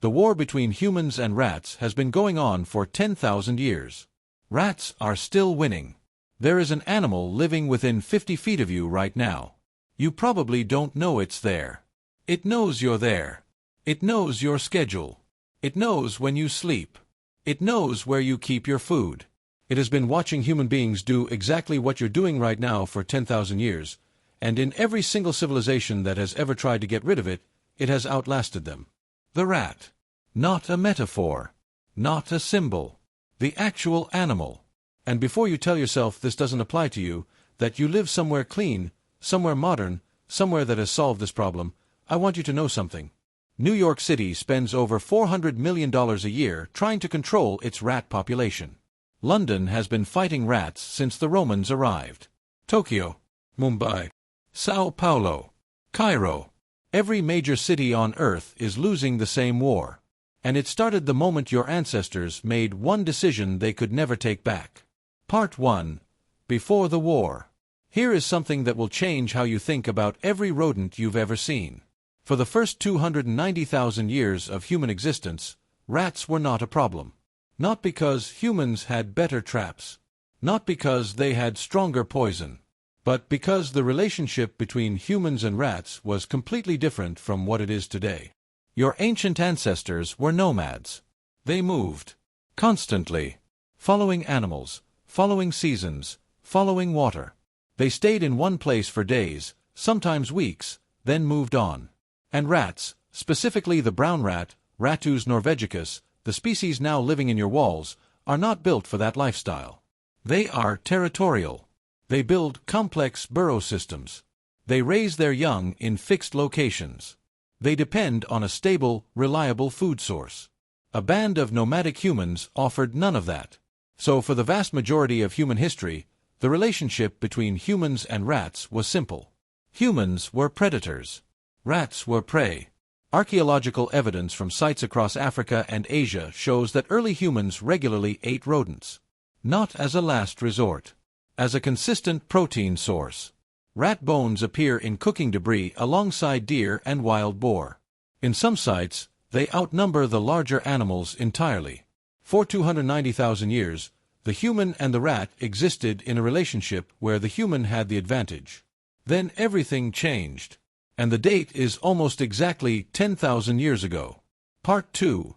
The war between humans and rats has been going on for 10,000 years. Rats are still winning. There is an animal living within 50 feet of you right now. You probably don't know it's there. It knows you're there. It knows your schedule. It knows when you sleep. It knows where you keep your food. It has been watching human beings do exactly what you're doing right now for 10,000 years, and in every single civilization that has ever tried to get rid of it, it has outlasted them. The rat. Not a metaphor. Not a symbol. The actual animal. And before you tell yourself this doesn't apply to you, that you live somewhere clean, somewhere modern, somewhere that has solved this problem, I want you to know something. New York City spends over $400 million a year trying to control its rat population. London has been fighting rats since the Romans arrived. Tokyo, Mumbai, Sao Paulo, Cairo. Every major city on Earth is losing the same war. And it started the moment your ancestors made one decision they could never take back. Part 1. Before the war. Here is something that will change how you think about every rodent you've ever seen. For the first 290,000 years of human existence, rats were not a problem. Not because humans had better traps. Not because they had stronger poison. But because the relationship between humans and rats was completely different from what it is today. Your ancient ancestors were nomads. They moved. Constantly. Following animals. Following seasons. Following water. They stayed in one place for days, sometimes weeks, then moved on. And rats, specifically the brown rat, Ratus norvegicus, the species now living in your walls, are not built for that lifestyle. They are territorial. They build complex burrow systems. They raise their young in fixed locations. They depend on a stable, reliable food source. A band of nomadic humans offered none of that. So for the vast majority of human history, the relationship between humans and rats was simple. Humans were predators. Rats were prey. Archaeological evidence from sites across Africa and Asia shows that early humans regularly ate rodents. Not as a last resort. As a consistent protein source. Rat bones appear in cooking debris alongside deer and wild boar. In some sites, they outnumber the larger animals entirely. For 290,000 years, the human and the rat existed in a relationship where the human had the advantage. Then everything changed. And the date is almost exactly 10,000 years ago. Part 2.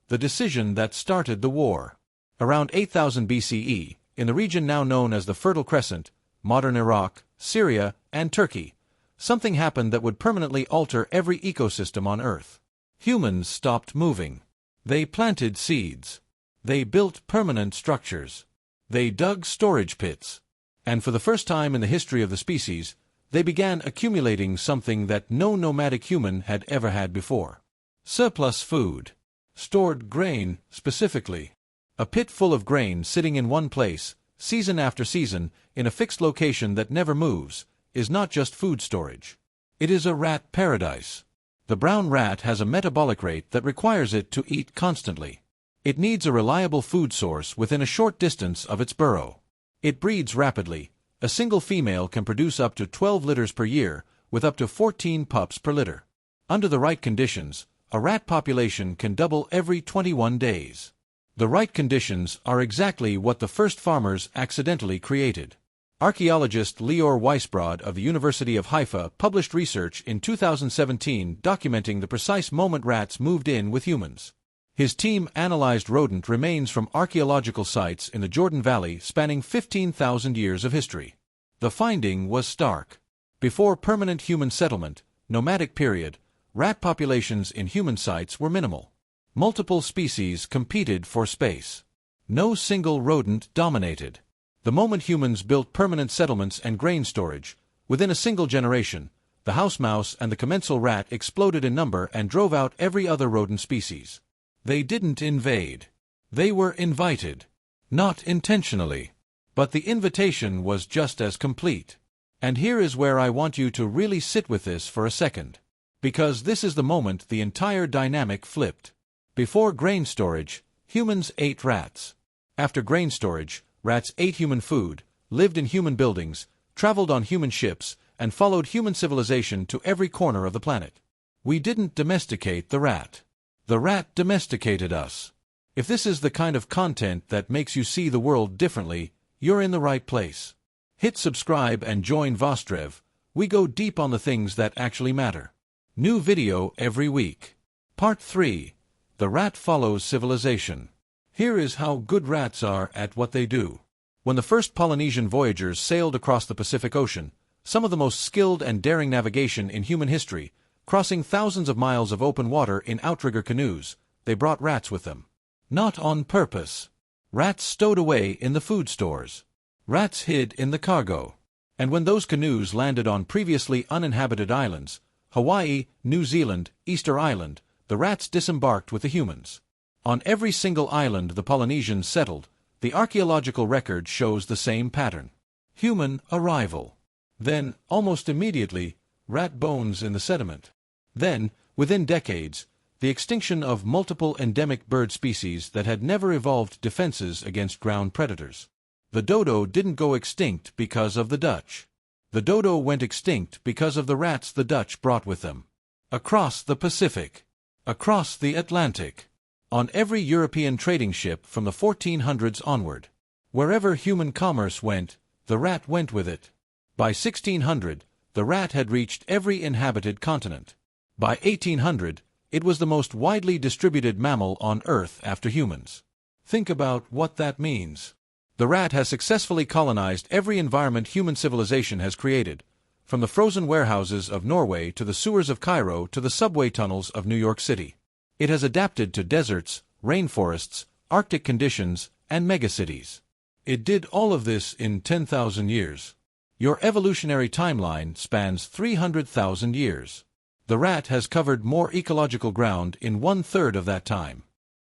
The decision that started the war. Around 8000 BCE, in the region now known as the Fertile Crescent, modern Iraq, Syria, and Turkey, something happened that would permanently alter every ecosystem on Earth. Humans stopped moving. They planted seeds. They built permanent structures. They dug storage pits. And for the first time in the history of the species, they began accumulating something that no nomadic human had ever had before. Surplus food. Stored grain, specifically. A pit full of grain sitting in one place, season after season, in a fixed location that never moves, is not just food storage. It is a rat paradise. The brown rat has a metabolic rate that requires it to eat constantly. It needs a reliable food source within a short distance of its burrow. It breeds rapidly. A single female can produce up to 12 litters per year, with up to 14 pups per litter. Under the right conditions, a rat population can double every 21 days. The right conditions are exactly what the first farmers accidentally created. Archaeologist Lior Weisbrod of the University of Haifa published research in 2017 documenting the precise moment rats moved in with humans. His team analyzed rodent remains from archaeological sites in the Jordan Valley spanning 15,000 years of history. The finding was stark. Before permanent human settlement, nomadic period, rat populations in human sites were minimal. Multiple species competed for space. No single rodent dominated. The moment humans built permanent settlements and grain storage, within a single generation, the house mouse and the commensal rat exploded in number and drove out every other rodent species. They didn't invade. They were invited. Not intentionally. But the invitation was just as complete. And here is where I want you to really sit with this for a second. Because this is the moment the entire dynamic flipped. Before grain storage, humans ate rats. After grain storage, rats ate human food, lived in human buildings, traveled on human ships, and followed human civilization to every corner of the planet. We didn't domesticate the rat. The rat domesticated us. If this is the kind of content that makes you see the world differently, you're in the right place. Hit subscribe and join Vostrev. We go deep on the things that actually matter. New video every week. Part 3. The rat follows civilization. Here is how good rats are at what they do. When the first Polynesian voyagers sailed across the Pacific Ocean, some of the most skilled and daring navigation in human history, crossing thousands of miles of open water in outrigger canoes, they brought rats with them. Not on purpose. Rats stowed away in the food stores. Rats hid in the cargo. And when those canoes landed on previously uninhabited islands, Hawaii, New Zealand, Easter Island, the rats disembarked with the humans. On every single island the Polynesians settled, the archaeological record shows the same pattern. Human arrival. Then, almost immediately, rat bones in the sediment. Then, within decades, the extinction of multiple endemic bird species that had never evolved defenses against ground predators. The dodo didn't go extinct because of the Dutch. The dodo went extinct because of the rats the Dutch brought with them. Across the Pacific. Across the Atlantic. On every European trading ship from the 1400s onward. Wherever human commerce went, the rat went with it. By 1600, the rat had reached every inhabited continent. By 1800, it was the most widely distributed mammal on Earth after humans. Think about what that means. The rat has successfully colonized every environment human civilization has created, from the frozen warehouses of Norway to the sewers of Cairo to the subway tunnels of New York City. It has adapted to deserts, rainforests, Arctic conditions, and megacities. It did all of this in 10,000 years. Your evolutionary timeline spans 300,000 years. The rat has covered more ecological ground in 1/3 of that time.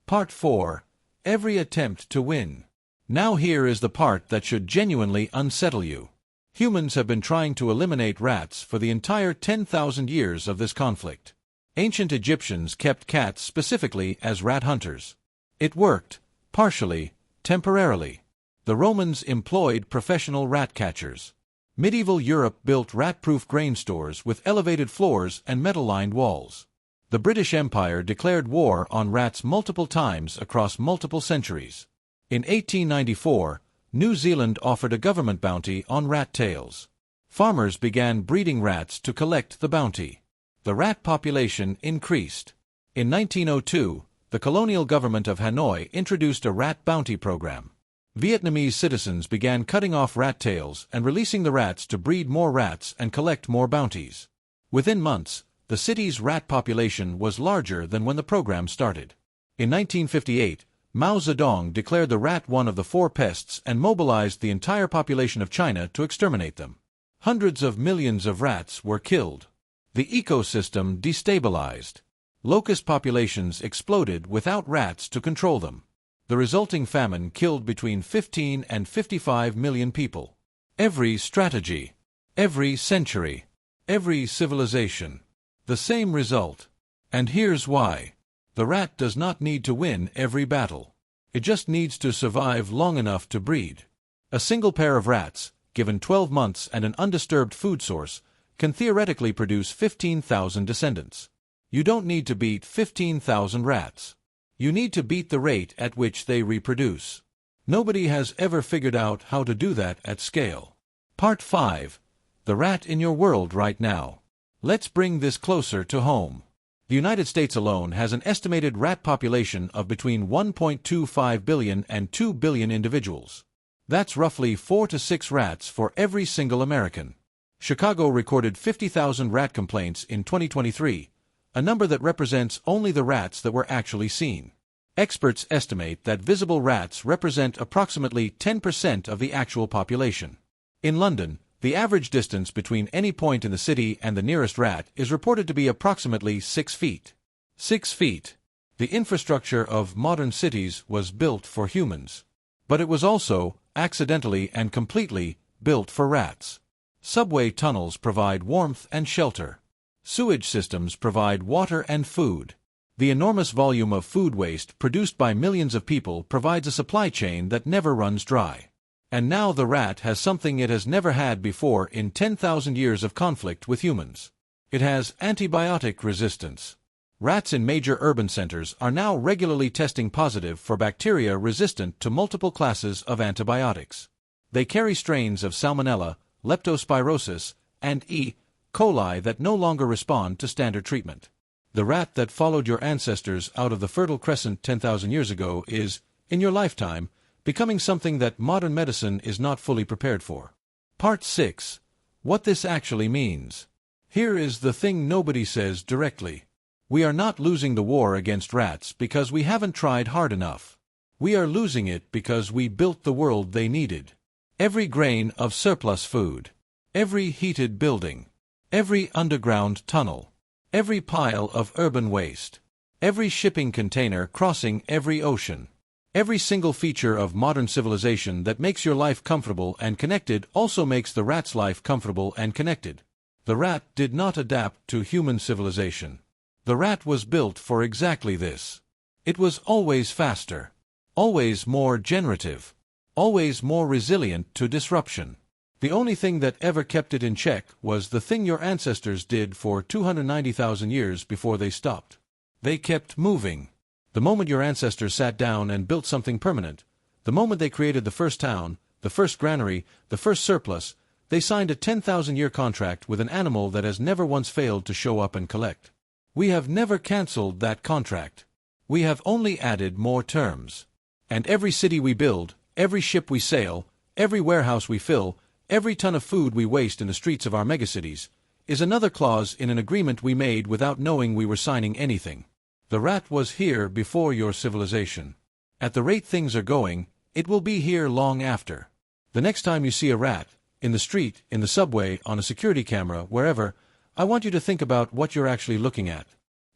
Part 4. Every attempt to win. Now here is the part that should genuinely unsettle you. Humans have been trying to eliminate rats for the entire 10,000 years of this conflict. Ancient Egyptians kept cats specifically as rat hunters. It worked, partially, temporarily. The Romans employed professional rat catchers. Medieval Europe built rat-proof grain stores with elevated floors and metal-lined walls. The British Empire declared war on rats multiple times across multiple centuries. In 1894, New Zealand offered a government bounty on rat tails. Farmers began breeding rats to collect the bounty. The rat population increased. In 1902, the colonial government of Hanoi introduced a rat bounty program. Vietnamese citizens began cutting off rat tails and releasing the rats to breed more rats and collect more bounties. Within months, the city's rat population was larger than when the program started. In 1958, Mao Zedong declared the rat one of the 4 pests and mobilized the entire population of China to exterminate them. Hundreds of millions of rats were killed. The ecosystem destabilized. Locust populations exploded without rats to control them. The resulting famine killed between 15 and 55 million people. Every strategy, every century, every civilization. The same result. And here's why. The rat does not need to win every battle. It just needs to survive long enough to breed. A single pair of rats, given 12 months and an undisturbed food source, can theoretically produce 15,000 descendants. You don't need to beat 15,000 rats. You need to beat the rate at which they reproduce. Nobody has ever figured out how to do that at scale. Part 5. The rat in your world right now. Let's bring this closer to home. The United States alone has an estimated rat population of between 1.25 billion and 2 billion individuals. That's roughly 4 to 6 rats for every single American. Chicago recorded 50,000 rat complaints in 2023, a number that represents only the rats that were actually seen. Experts estimate that visible rats represent approximately 10% of the actual population. In London, the average distance between any point in the city and the nearest rat is reported to be approximately 6 feet. 6 feet. The infrastructure of modern cities was built for humans. But it was also, accidentally and completely, built for rats. Subway tunnels provide warmth and shelter. Sewage systems provide water and food. The enormous volume of food waste produced by millions of people provides a supply chain that never runs dry. And now the rat has something it has never had before in 10,000 years of conflict with humans. It has antibiotic resistance. Rats in major urban centers are now regularly testing positive for bacteria resistant to multiple classes of antibiotics. They carry strains of Salmonella, Leptospirosis, and E. coli that no longer respond to standard treatment. The rat that followed your ancestors out of the Fertile Crescent 10,000 years ago is, in your lifetime, becoming something that modern medicine is not fully prepared for. Part 6. What this actually means. Here is the thing nobody says directly. We are not losing the war against rats because we haven't tried hard enough. We are losing it because we built the world they needed. Every grain of surplus food, every heated building, every underground tunnel, every pile of urban waste, every shipping container crossing every ocean, every single feature of modern civilization that makes your life comfortable and connected also makes the rat's life comfortable and connected. The rat did not adapt to human civilization. The rat was built for exactly this. It was always faster, always more generative, always more resilient to disruption. The only thing that ever kept it in check was the thing your ancestors did for 290,000 years before they stopped. They kept moving. The moment your ancestors sat down and built something permanent, the moment they created the first town, the first granary, the first surplus, they signed a 10,000-year contract with an animal that has never once failed to show up and collect. We have never cancelled that contract. We have only added more terms. And every city we build, every ship we sail, every warehouse we fill, every ton of food we waste in the streets of our megacities, is another clause in an agreement we made without knowing we were signing anything. The rat was here before your civilization. At the rate things are going, it will be here long after. The next time you see a rat, in the street, in the subway, on a security camera, wherever, I want you to think about what you're actually looking at.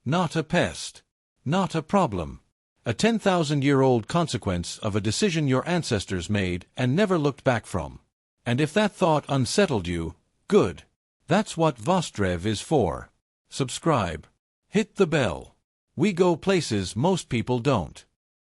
Not a pest. Not a problem. A 10,000-year-old consequence of a decision your ancestors made and never looked back from. And if that thought unsettled you, good. That's what Vostrev is for. Subscribe. Hit the bell. We go places most people don't.